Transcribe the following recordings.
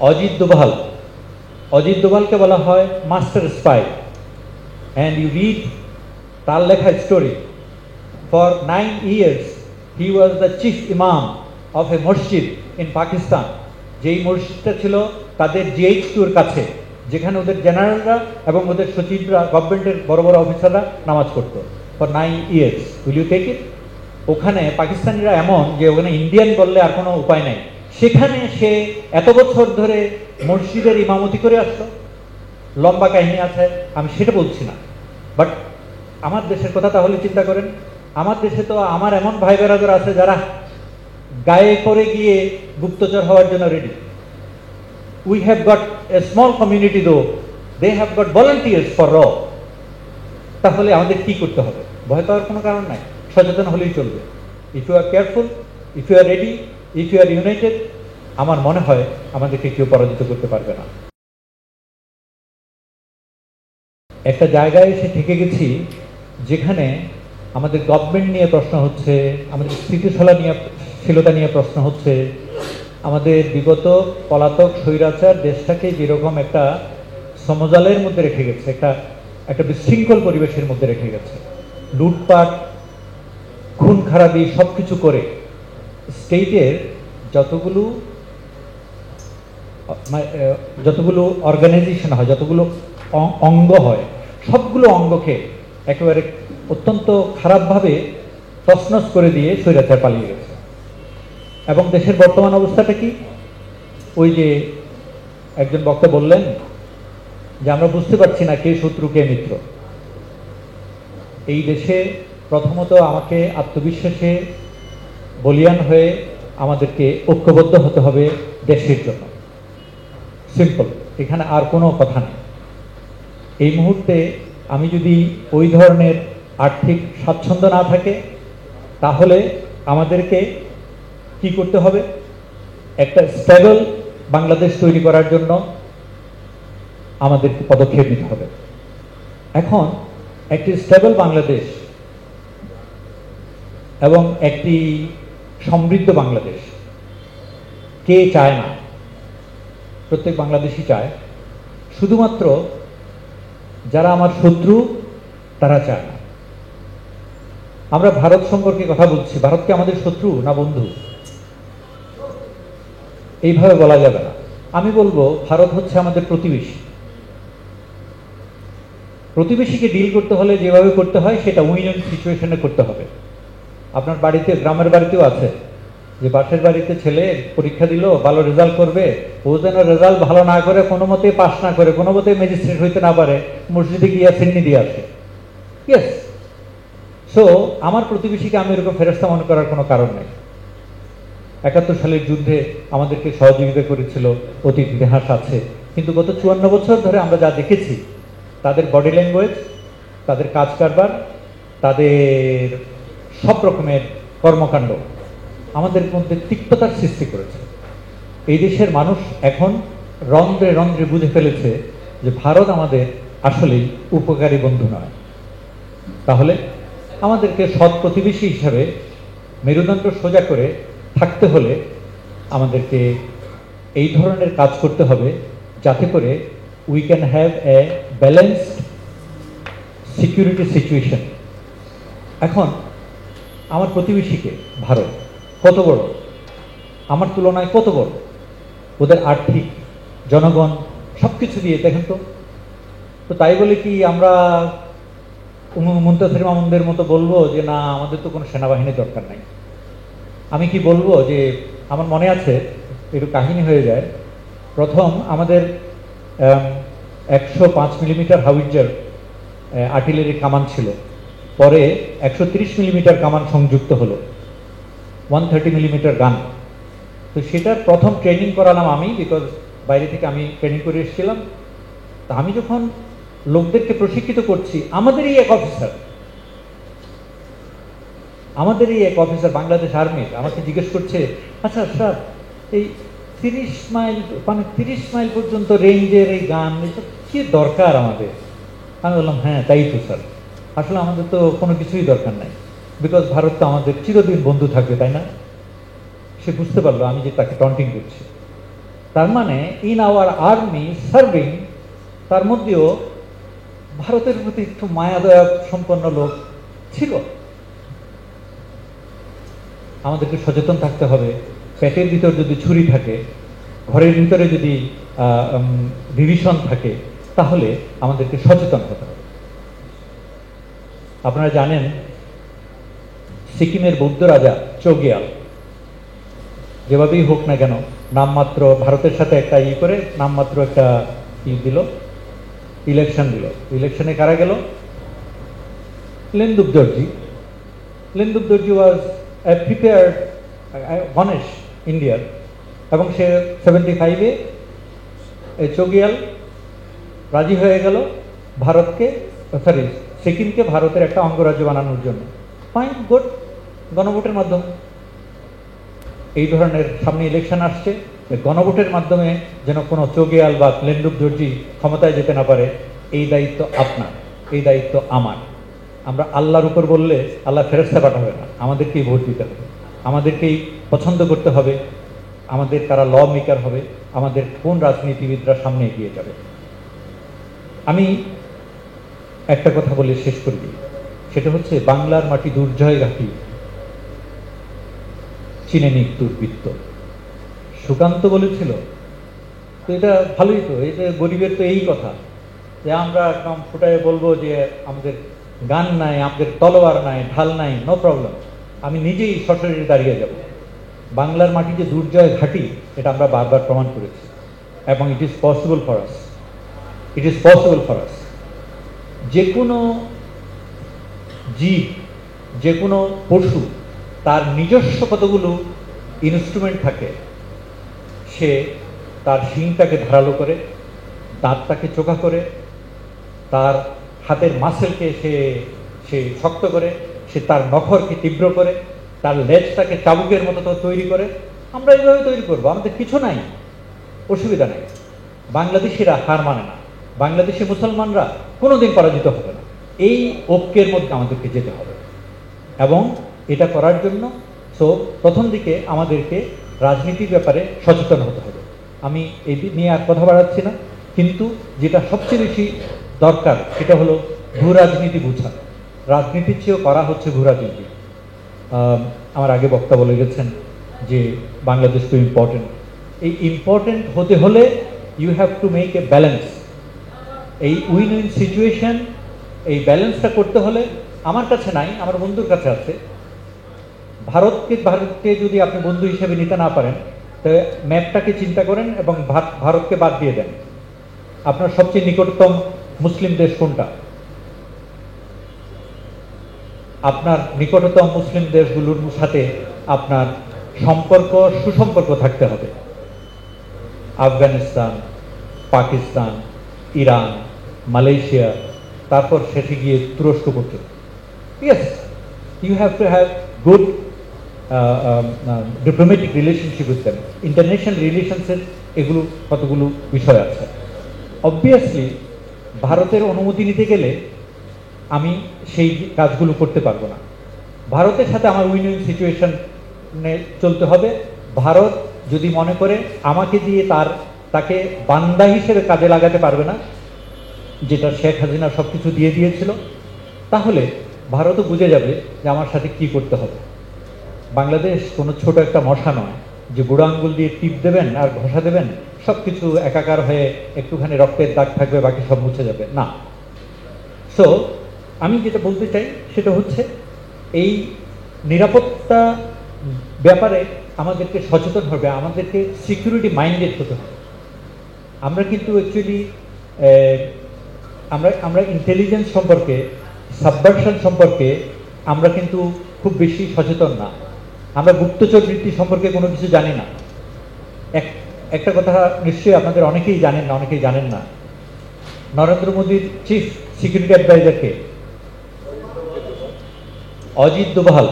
অজিত দোভাল, অজিত দোভালকে বলা হয় master spy. And you read তার লেখা story. For 9 years he was the chief imam of a মসজিদ ইন পাকিস্তান, যেই মসজিদটা ছিল তাদের GH2-র কাছে, যেখানে ওদের জেনারেলরা এবং ওদের সচিবরা, গভর্নমেন্টের বড় বড় অফিসাররা নামাজ পড়তো for 9 years। Will you take it? ওখানে পাকিস্তানিরা এমন যে ওখানে ইন্ডিয়ান বললে আর কোনো উপায় নেই, সেখানে সে এত বছর ধরে মসজিদের ইমামতি করে আসলো। লম্বা কাহিনী আছে, আমি সেটা বলছি না, বাট আমার দেশের কথা তাহলে চিন্তা করেন। আমার দেশে তো আমার এমন ভাই বেরাদর আছে যারা গায়ে করে গিয়ে গুপ্তচর হওয়ার জন্য ready. We have got a small community, though they have got volunteers for র। তাহলে আমাদের কি করতে হবে? ভয় পাওয়ার কোনো কারণ নাই, সচেতন হলেই চলবে। If you are careful, if you are ready, if you are united, আমার মনে হয় আমাদেরকে কেউ পরাজিত করতে পারবে না। একটা জায়গায় এসে ঠেকে গেছি যেখানে আমাদের গভর্নমেন্ট নিয়ে প্রশ্ন হচ্ছে, আমাদের স্থিতিশীলতা নিয়ে প্রশ্ন হচ্ছে, আমাদের বিগত পলাতক স্বৈরাচার দেশটাকে যেরকম একটা সমজালের মধ্যে রেখে গেছে, একটা বিশৃঙ্খল পরিবেশের মধ্যে রেখে গেছে, লুটপাট, খুন খারাপি সব কিছু করে স্টেটের যতগুলো অর্গানাইজেশন হয়, যতগুলো অঙ্গ হয়, সবগুলো অঙ্গকে একেবারে অত্যন্ত খারাপভাবে তছনছ করে দিয়ে স্বৈরাচার পালিয়ে গেছে। এবং দেশের বর্তমান অবস্থাটা কি? ওই যে একজন বক্তা বললেন যে আমরা বুঝতে পারছি না কে শত্রু কে মিত্র। এই দেশে প্রথমত আমাকে আত্মবিশ্বাসে বলিয়ান হয়ে আমাদেরকে ঐক্যবদ্ধ হতে হবে দেশের জন্য। সিম্পল, এখানে আর কোনো কথা নেই। এই মুহূর্তে আমি যদি ওই ধরনের আর্থিক স্বাচ্ছন্দ্য না থাকে, তাহলে আমাদেরকে কি করতে হবে? একটা স্টেবল বাংলাদেশ তৈরি করার জন্য আমাদেরকে পদক্ষেপ নিতে হবে। এখন একটি স্টেবল বাংলাদেশ এবং একটি সমৃদ্ধ বাংলাদেশ কে চায় না? প্রত্যেক বাংলাদেশই চায়। শুধুমাত্র যারা আমার শত্রু তারা চায় না। আমরা ভারত সম্পর্কে কথা বলছি, ভারতকে আমাদের শত্রু না বন্ধু? এইভাবে বলা যাবে না। আমি বলবো ভারত হচ্ছে আমাদের প্রতিবেশী। প্রতিবেশীকে ডিল করতে হলে যেভাবে করতে হয় সেটা উইন উইন সিচুয়েশনে করতে হবে। আপনার বাড়িতে, গ্রামের বাড়িতেও আছে যে পাশের বাড়িতে ছেলে পরীক্ষা দিল, ভালো রেজাল্ট করবে, ও যেন রেজাল্ট ভালো না করে, কোনো মতে পাস না করে, কোনো মতে ম্যাজিস্ট্রেট হইতে না পারে, মসজিদে গিয়া সিন্নি দিয়ে আসে। ইয়েস। সো আমার প্রতিবেশীকে আমি এরকম ফেরেস্তা মনে করার কোনো কারণ নেই। ৭১ সালের যুদ্ধে আমাদেরকে সহযোগিতা করেছিল, অতীত ইতিহাস আছে। কিন্তু গত ৫৪ বছর ধরে আমরা যা দেখেছি, তাদের বডি ল্যাঙ্গুয়েজ, তাদের কাজ কারবার, তাদের সব রকমের কর্মকাণ্ড আমাদের মধ্যে তিক্ততার সৃষ্টি করেছে। এই দেশের মানুষ এখন রন্ধ্রে রন্ধ্রে বুঝে ফেলেছে যে ভারত আমাদের আসলেই উপকারী বন্ধু নয়। তাহলে আমাদেরকে সৎ প্রতিবেশী হিসাবে মেরুদণ্ড সোজা করে থাকতে হলে আমাদেরকে এই ধরনের কাজ করতে হবে, যাতে করে we can have a balanced security situation. এখন আমার প্রতিবেশীকে ভারত কত বড়, আমার তুলনায় কত বড়, ওদের আর্থিক, জনগণ সব কিছু দিয়ে দেখেন তো তাই বলে কি আমরা মুনতাসির মামুনদের মতো বলবো যে না আমাদের তো কোনো সেনাবাহিনীর দরকার নাই? আমি কি বলবো যে, আমার মনে আছে একটু কাহিনী হয়ে যায়, প্রথম আমাদের ১০৫ মিলিমিটার হাউইটজার আর্টিলারি কামান ছিল, পরে ১৩০ মিলিমিটার কামান সংযুক্ত হলো, 130 মিলিমিটার গান। তো সেটার প্রথম ট্রেনিং করালাম আমি, বিকজ বাইরে থেকে আমি ট্রেনিং করে এসেছিলাম। তা আমি যখন লোকদেরকে প্রশিক্ষিত করছি, আমাদেরই এক অফিসার বাংলাদেশ আর্মির আমাকে জিজ্ঞেস করছে, আচ্ছা স্যার এই 30 মাইল মানে 30 মাইল পর্যন্ত রেঞ্জের এই গান কি দরকার আমাদের? আমি বললাম হ্যাঁ তাই তো স্যার, আসলে আমাদের তো কোনো কিছুই দরকার নাই, বিকজ ভারত তো আমাদের চিরদিন বন্ধু থাকবে, তাই না? সে বুঝতে পারলো আমি যে তাকে টন্টিং করছি। তার মানে ইন আওয়ার আর্মি সার্ভিং, তার মধ্যেও ভারতের প্রতি একটু মায়াদয়া সম্পন্ন লোক ছিল। আমাদেরকে সচেতন থাকতে হবে। পেটের ভিতর যদি ছুরি থাকে, ঘরের ভিতরে যদি ডিভিশন থাকে, তাহলে আমাদেরকে সচেতন হতে হবে। আপনারা জানেন সিকিমের বৌদ্ধ রাজা চোগিয়াল যেভাবেই হোক না কেন নামমাত্র ভারতের সাথে একটা করে নামমাত্র একটা দিল, ইলেকশন দিল। ইলেকশনে কারা গেল? লেনদুপ দর্জি। লেনদুপ দর্জি ওয়াজ প্রিপেয়ার্ড গণেশ ইন্ডিয়ার, এবং সে 75-এ চোগিয়াল রাজি হয়ে গেল ভারতকে, সরি সিকিমকে ভারতের একটা অঙ্গরাজ্য বানানোর জন্য। ফাইন, গুড, গণভোটের মাধ্যমে। এই ধরনের সামনে ইলেকশন আসছে, গণভোটের মাধ্যমে যেন কোনো চোগিয়াল বা লেনদুপ দর্জি ক্ষমতায় যেতে না পারে, এই দায়িত্ব আপনার, এই দায়িত্ব আমার। আমরা আল্লাহর উপর বললে আল্লাহ ফেরেশতা পাঠাবে না, আমাদেরকেই ভোট দিতে হবে, আমাদেরকেই পছন্দ করতে হবে, আমাদের কারা ল মেকার হবে, আমাদের কোন রাজনীতিবিদরা সামনে এগিয়ে যাবে। আমি একটা কথা বলে শেষ করে দিই, সেটা হচ্ছে বাংলার মাটি দুর্জয় ঘাটি, চিনে নিক দুর্বৃত্ত। সুকান্ত বলেছিল, তো এটা ভালোই তো, এটা গরিবের তো এই কথা যে আমরা একদম ফুটায় বলবো যে আমাদের গান নাই, আমাদের তলোয়ার নাই, ঢাল নাই, নো প্রবলেম, আমি নিজেই সশরীরে দাঁড়িয়ে যাব। বাংলার মাটি যে দুর্জয় ঘাটি, এটা আমরা বারবার প্রমাণ করেছি, এবং it is possible for us, it is possible for us. যে কোনো জীব, যে কোনো পশু, তার নিজস্ব কতগুলো ইনস্ট্রুমেন্ট থাকে। সে তার শিংটাকে ধারালো করে, দাঁতটাকে চোখা করে, তার হাতের মাসেলকে সে শক্ত করে, সে তার নখরকে তীব্র করে, তার লেজটাকে চাবুকের মতো তো তৈরি করে। আমরা এইভাবে তৈরি করবো, আমাদের কিছু নাই, অসুবিধা নেই। বাংলাদেশিরা হার মানে না, বাংলাদেশি মুসলমানরা কোনোদিন পরাজিত হবে না। এই ঐক্যের মধ্যে আমাদেরকে যেতে হবে, এবং এটা করার জন্য প্রথম দিকে আমাদেরকে রাজনীতির ব্যাপারে সচেতন হতে হবে। আমি এই নিয়ে আর কথা বাড়াচ্ছি না, কিন্তু যেটা সবচেয়ে বেশি দরকার সেটা হলো ভূ রাজনীতি বুঝা। রাজনীতির চেয়েও করা হচ্ছে ভূ রাজনীতি। আমার আগে বক্তা বলে গেছেন যে বাংলাদেশ তো ইম্পর্টেন্ট। এই ইম্পর্টেন্ট হতে হলে you have to make a balance. এই উইন উইন সিচুয়েশন, এই ব্যালেন্সটা করতে হলে আমার কাছে নাই, আমার বন্ধুর কাছে আছে। ভারতকে যদি আপনি বন্ধু হিসেবে নিতে না পারেন, তাহলে ম্যাপটাকে চিন্তা করেন এবং ভারতকে বাদ দিয়ে দেন। আপনার সবচেয়ে নিকটতম মুসলিম দেশ কোনটা? আপনার নিকটতম মুসলিম দেশগুলোর সাথে আপনার সুসম্পর্ক থাকতে হবে। আফগানিস্তান, পাকিস্তান, ইরান, মালয়েশিয়া, তারপর শেষে গিয়ে তুরস্ক পর্যন্ত। Yes, you have to have good diplomatic relationship with them. International রিলেশনসের এগুলো কতগুলো বিষয় আছে। অবভিয়াসলি ভারতের অনুমতি নিতে গেলে আমি সেই কাজগুলো করতে পারবো না। ভারতের সাথে আমার উইন উইন সিচুয়েশনে চলতে হবে। ভারত যদি মনে করে আমাকে দিয়ে তাকে বান্দা হিসেবে কাজে লাগাতে পারবে না, যেটা শেখ হাসিনা সব কিছু দিয়ে দিয়েছিল, তাহলে ভারতও বুঝে যাবে যে আমার সাথে কি করতে হবে। বাংলাদেশ কোনো ছোট একটা মশা নয় যে বুড়ো আঙ্গুল দিয়ে টিপ দেবেন আর ঘষা দেবেন, সব কিছু একাকার হয়ে একটুখানি রক্তের দাগ থাকবে, বাকি সব মুছে যাবে না। সো আমি যেটা বলতে চাই সেটা হচ্ছে এই নিরাপত্তা ব্যাপারে আমাদেরকে সচেতন হবে, আমাদেরকে সিকিউরিটি মাইন্ডেড হতে হবে। আমরা কিন্তু অ্যাকচুয়ালি আমরা ইন্টেলিজেন্স সম্পর্কে, সাবভার্সন সম্পর্কে আমরা কিন্তু খুব বেশি সচেতন না। আমরা গুপ্তচর বৃত্তি সম্পর্কে কোনো কিছু জানি না। একটা কথা নিশ্চয়ই আপনাদের অনেকেই জানেন না, অনেকেই জানেন না, নরেন্দ্র মোদীর চিফ সিকিউরিটি অ্যাডভাইজারকে অজিত দোভাল।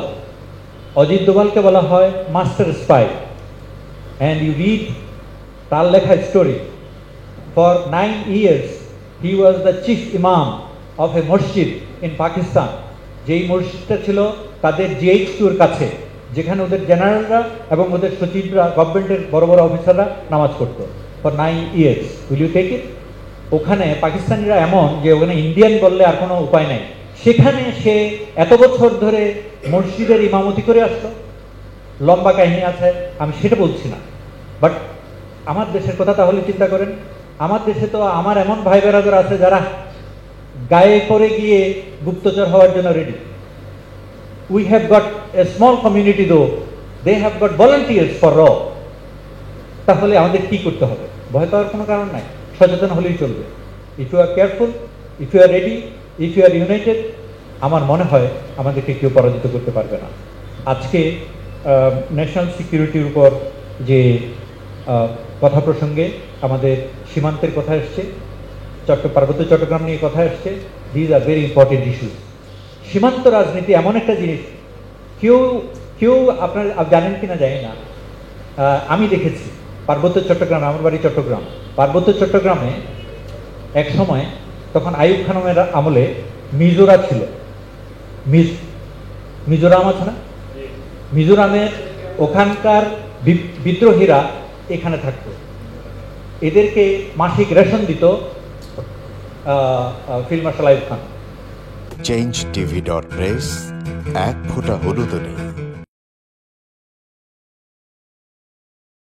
অজিত দোভালকে বলা হয় master spy. And you read তার লেখা story, for 9 years he was the chief imam of a মসজিদ ইন পাকিস্তান। যেই মসজিদটা ছিল তাদের GH2-র কাছে। যেখানে ওদের জেনারেলরা এবং ওদের সচিবরা, গভর্নমেন্টের বড় বড় অফিসাররা নামাজ পড়তো for 9 years। Will you take it? ওখানে পাকিস্তানিরা এমন যে ওখানে ইন্ডিয়ান বললে আর কোনো উপায় নাই, সেখানে সে এত বছর ধরে মসজিদের ইমামতি করে আসলো। লম্বা কাহিনী আছে, আমি সেটা বলছি না, বাট আমার দেশের কথা তাহলে চিন্তা করেন। আমার দেশে তো আমার এমন ভাই বেরাদর আছে যারা গায়ে পরে গিয়ে গুপ্তচর হওয়ার জন্য ready. We have got a small community, though they have got volunteers for র। তাহলে আমাদের কি করতে হবে? ভয় পাওয়ার কোনো কারণ নাই, সচেতন হলেই চলবে। If you are careful, if you are ready, if you are united, আমার মনে হয় আমাদেরকে কেউ পরাজিত করতে পারবে না। আজকে ন্যাশনাল সিকিউরিটির উপর যে কথা প্রসঙ্গে আমাদের সীমান্তের কথা এসছে, পার্বত্য চট্টগ্রাম নিয়ে কথা এসছে, these are very important issues. সীমান্ত রাজনীতি এমন একটা জিনিস, কেউ কেউ আপনার জানেন কিনা জানি না, আমি দেখেছি পার্বত্য চট্টগ্রাম, আমার বাড়ি চট্টগ্রাম, পার্বত্য চট্টগ্রামে এক সময় তখন আইয়ুব খানের আমলে মিজোরা ছিল। মিজোরাম আছে না, মিজোরামের ওখানকার বিদ্রোহীরা এখানে থাকতো, এদেরকে মাসিক রেশন দিত field marshal Ayub Khan. changetv.press, এক ফোঁটা হলুদ নেই।